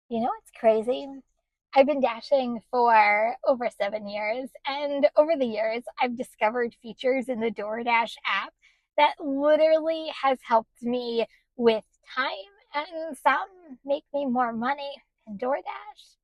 You know what's crazy? I've been dashing for over 7 years, and over the years, I've discovered features in the DoorDash app that literally has helped me with time, and some make me more money. And DoorDash,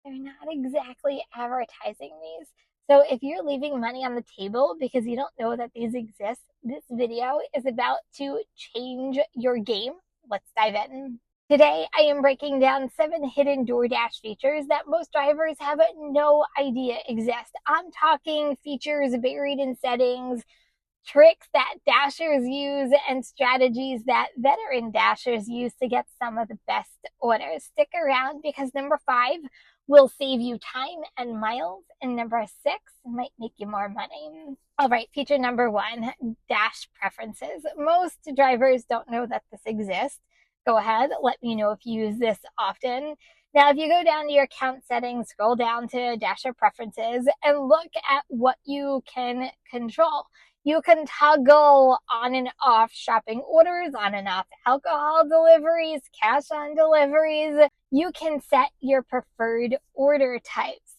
they're not exactly advertising these. So if you're leaving money on the table because you don't know that these exist, this video is about to change your game. Let's dive in. Today, I am breaking down 7 hidden DoorDash features that most drivers have no idea exist. I'm talking features buried in settings, tricks that Dashers use, and strategies that veteran Dashers use to get some of the best orders. Stick around because number 5 will save you time and miles, and number 6 might make you more money. All right, feature number 1, Dash preferences. Most drivers don't know that this exists. Go ahead, let me know if you use this often. Now, if you go down to your account settings, scroll down to Dasher preferences, and look at what you can control. You can toggle on and off shopping orders, on and off alcohol deliveries, cash on deliveries. You can set your preferred order types.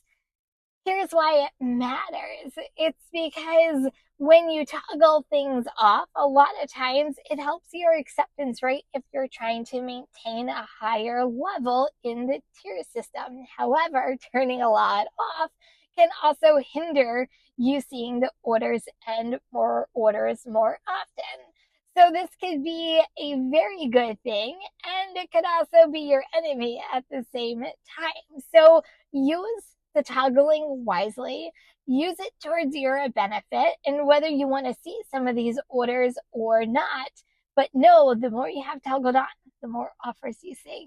Here's why it matters. It's because when you toggle things off, a lot of times it helps your acceptance rate if you're trying to maintain a higher level in the tier system. However, turning a lot off can also hinder you seeing the orders and more orders more often. So this could be a very good thing, and it could also be your enemy at the same time. So use the toggling wisely, use it towards your benefit, and whether you want to see some of these orders or not. But no, the more you have toggled on, the more offers you see.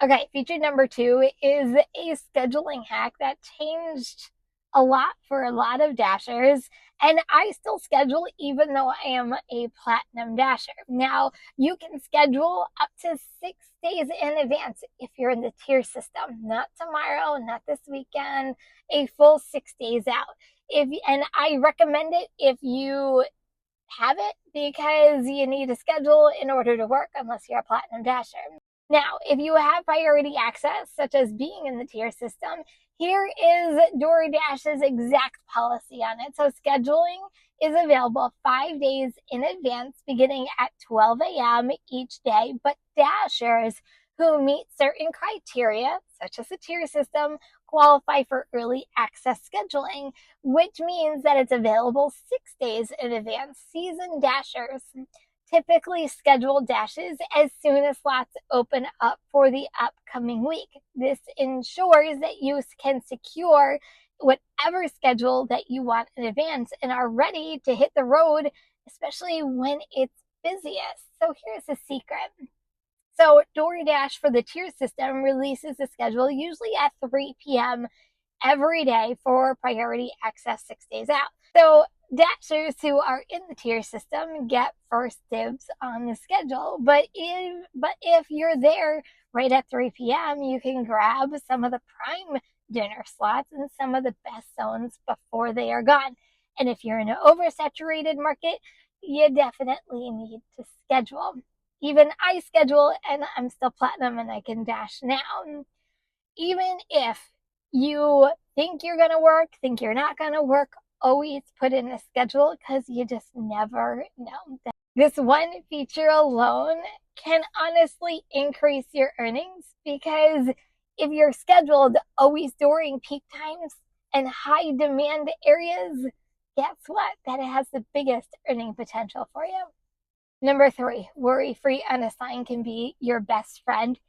Okay, feature number 2 is a scheduling hack that changed a lot for a lot of Dashers, and I still schedule even though I am a platinum Dasher. Now, you can schedule up to 6 days in advance if you're in the tier system. Not tomorrow, not this weekend, a full 6 days out. And I recommend it if you have it because you need a schedule in order to work unless you're a platinum Dasher. Now, if you have priority access, such as being in the tier system, here is DoorDash's exact policy on it. So scheduling is available 5 days in advance, beginning at 12 a.m. each day, but Dashers who meet certain criteria, such as the tier system, qualify for early access scheduling, which means that it's available 6 days in advance. Seasoned Dashers typically schedule dashes as soon as slots open up for the upcoming week. This ensures that you can secure whatever schedule that you want in advance and are ready to hit the road, especially when it's busiest. So here's the secret. So DoorDash for the tier system releases the schedule usually at 3 p.m. every day for priority access 6 days out. So Dashers who are in the tier system get first dibs on the schedule, but if you're there right at 3 p.m., you can grab some of the prime dinner slots and some of the best zones before they are gone. And if you're in an oversaturated market, you definitely need to schedule. Even I schedule and I'm still platinum and I can dash now. Even if you think you're going to work, think you're not going to work, always put in a schedule because you just never know. This one feature alone can honestly increase your earnings because if you're scheduled always during peak times and high demand areas, guess what? That it has the biggest earning potential for you. Number 3, worry-free unassigned can be your best friend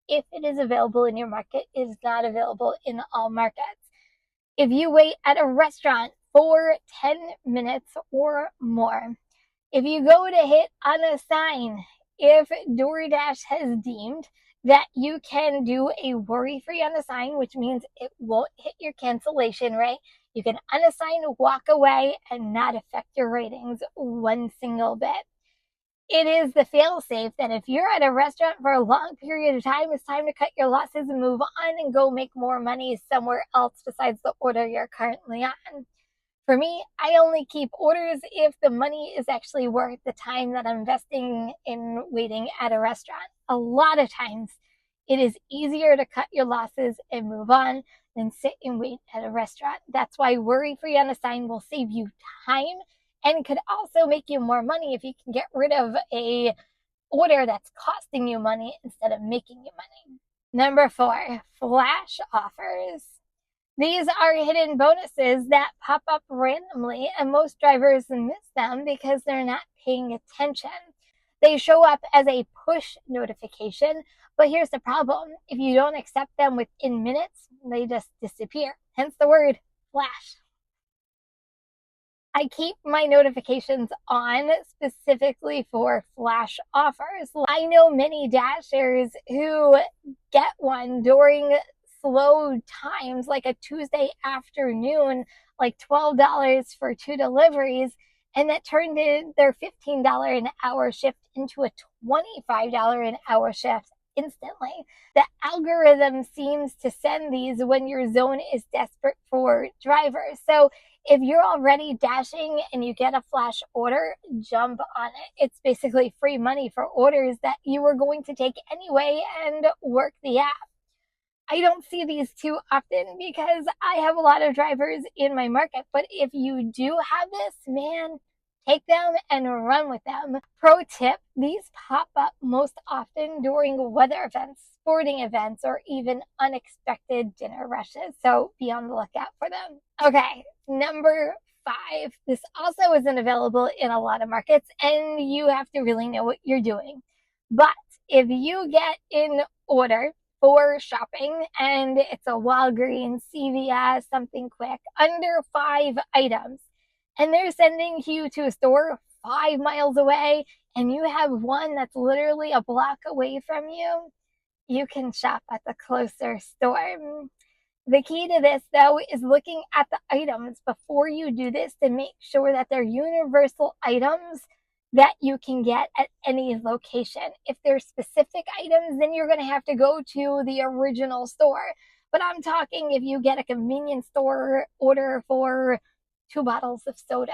if it is available in your market. It is not available in all markets. If you wait at a restaurant for 10 minutes or more, if you go to hit unassigned, if DoorDash has deemed that you can do a worry-free unassigned, which means it won't hit your cancellation rate, you can unassign, walk away, and not affect your ratings one single bit. It is the fail-safe that if you're at a restaurant for a long period of time, it's time to cut your losses and move on and go make more money somewhere else besides the order you're currently on. For me, I only keep orders if the money is actually worth the time that I'm investing in waiting at a restaurant. A lot of times, It is easier to cut your losses and move on than sit and wait at a restaurant. That's why worry-free on a sign will save you time and could also make you more money if you can get rid of a order that's costing you money instead of making you money. Number 4, flash offers. These are hidden bonuses that pop up randomly, and most drivers miss them because they're not paying attention. They show up as a push notification, but here's the problem. If you don't accept them within minutes, they just disappear. Hence the word flash. I keep my notifications on specifically for flash offers. I know many Dashers who get one during slow times, like a Tuesday afternoon, like $12 for 2 deliveries, and that turned in their $15 an hour shift into a $25 an hour shift instantly. The algorithm seems to send these when your zone is desperate for drivers. So if you're already dashing and you get a flash order, jump on it. It's basically free money for orders that you were going to take anyway and work the app. I don't see these too often because I have a lot of drivers in my market, but if you do have this, man, take them and run with them. Pro tip, these pop up most often during weather events, sporting events, or even unexpected dinner rushes, so be on the lookout for them. Okay, number 5. This also isn't available in a lot of markets, and you have to really know what you're doing. But if you get an order for shopping and it's a Walgreens, CVS, something quick, under 5 items, and they're sending you to a store 5 miles away, and you have one that's literally a block away from you, you can shop at the closer store. The key to this, though, is looking at the items before you do this to make sure that they're universal items that you can get at any location. If they're specific items, then you're going to have to go to the original store. But I'm talking if you get a convenience store order for 2 bottles of soda,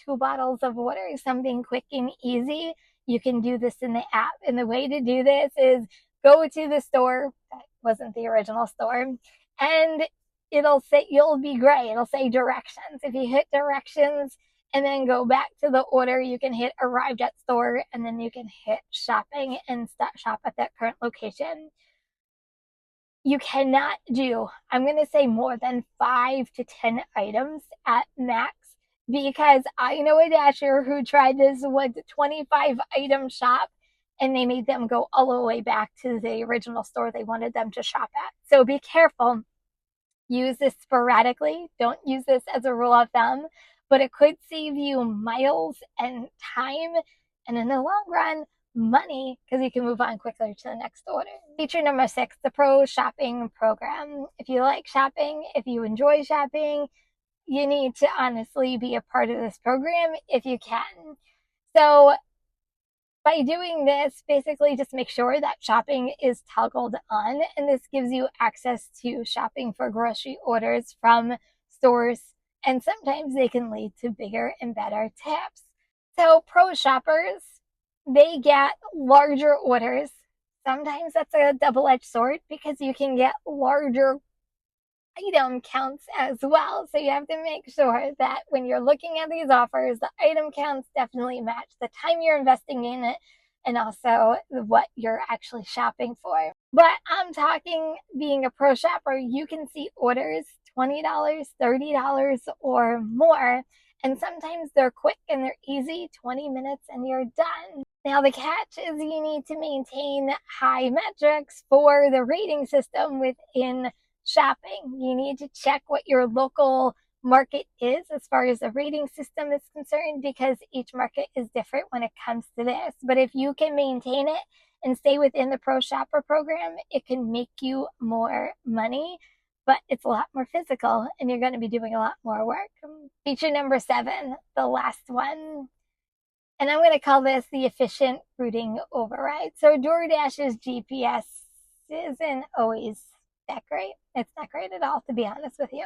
2 bottles of water, something quick and easy, you can do this in the app. And the way to do this is go to the store, that wasn't the original store, and it'll say, you'll be gray, it'll say directions. If you hit directions and then go back to the order, you can hit arrived at store, and then you can hit shopping and shop at that current location. You cannot do, I'm going to say, more than 5 to 10 items at max, because I know a Dasher who tried this with 25 item shop and they made them go all the way back to the original store they wanted them to shop at. So be careful. Use this sporadically. Don't use this as a rule of thumb, but it could save you miles and time, and in the long run, money, because you can move on quickly to the next order. Feature number 6, the Pro Shopping Program. If you like shopping, if you enjoy shopping, you need to honestly be a part of this program if you can. So by doing this, basically just make sure that shopping is toggled on, and this gives you access to shopping for grocery orders from stores, and sometimes they can lead to bigger and better tips. So pro shoppers, they get larger orders. Sometimes that's a double-edged sword because you can get larger item counts as well. So you have to make sure that when you're looking at these offers, the item counts definitely match the time you're investing in it and also what you're actually shopping for. But I'm talking being a pro shopper, you can see orders $20, $30 or more. And sometimes they're quick and they're easy, 20 minutes and you're done. Now the catch is you need to maintain high metrics for the rating system within shopping. You need to check what your local market is as far as the rating system is concerned, because each market is different when it comes to this. But if you can maintain it and stay within the Pro Shopper program, it can make you more money, but it's a lot more physical and you're going to be doing a lot more work. Feature number 7, the last one, and I'm going to call this the efficient routing override. So DoorDash's GPS isn't always that great. It's not great at all, to be honest with you.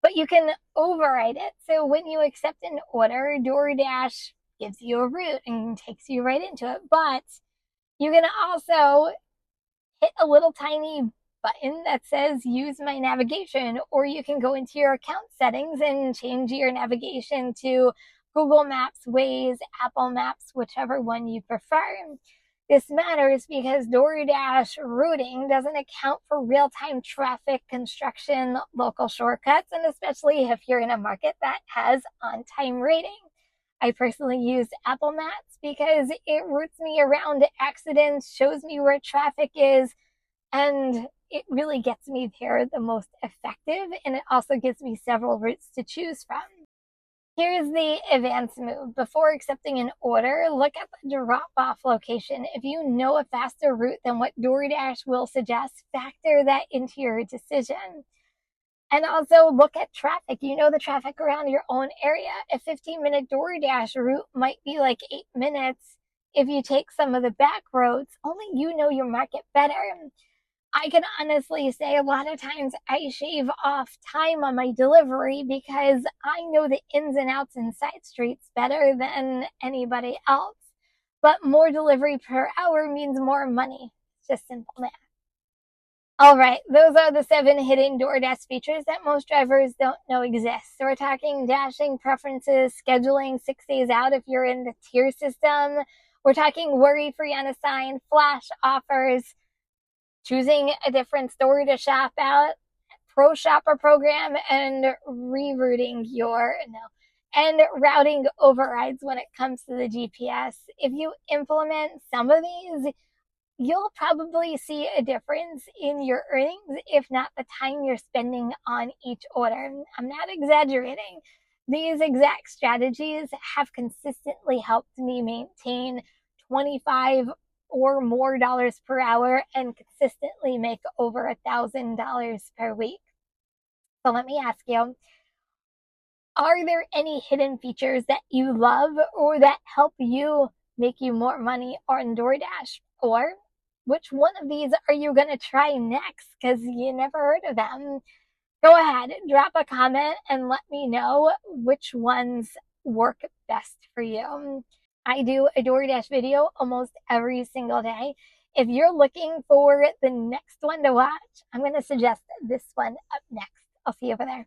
But you can override it. So when you accept an order, DoorDash gives you a route and takes you right into it. But you can also hit a little tiny button that says use my navigation, or you can go into your account settings and change your navigation to Google Maps, Waze, Apple Maps, whichever one you prefer. This matters because DoorDash routing doesn't account for real-time traffic, construction, local shortcuts, and especially if you're in a market that has on-time rating. I personally use Apple Maps because it routes me around accidents, shows me where traffic is, and it really gets me there the most effective, and it also gives me several routes to choose from. Here's the advanced move. Before accepting an order, look at the drop-off location. If you know a faster route than what DoorDash will suggest, factor that into your decision. And also look at traffic. You know the traffic around your own area. A 15-minute DoorDash route might be like 8 minutes if you take some of the back roads. Only you know your market better. I can honestly say a lot of times I shave off time on my delivery because I know the ins and outs and side streets better than anybody else. But more delivery per hour means more money. It's just simple math. All right, those are the 7 hidden DoorDash features that most drivers don't know exist. So we're talking dashing preferences, scheduling 6 days out if you're in the tier system. We're talking worry-free unassigned, flash offers, choosing a different store to shop at, pro shopper program, and rerouting and routing overrides when it comes to the GPS. If you implement some of these, you'll probably see a difference in your earnings, if not the time you're spending on each order. I'm not exaggerating. These exact strategies have consistently helped me maintain 25 or more dollars per hour and consistently make over $1,000 per week. So let me ask you, are there any hidden features that you love or that help you make you more money on DoorDash? Or which one of these are you going to try next because you never heard of them? Go ahead, drop a comment and let me know which ones work best for you. I do a DoorDash video almost every single day. If you're looking for the next one to watch, I'm going to suggest this one up next. I'll see you over there.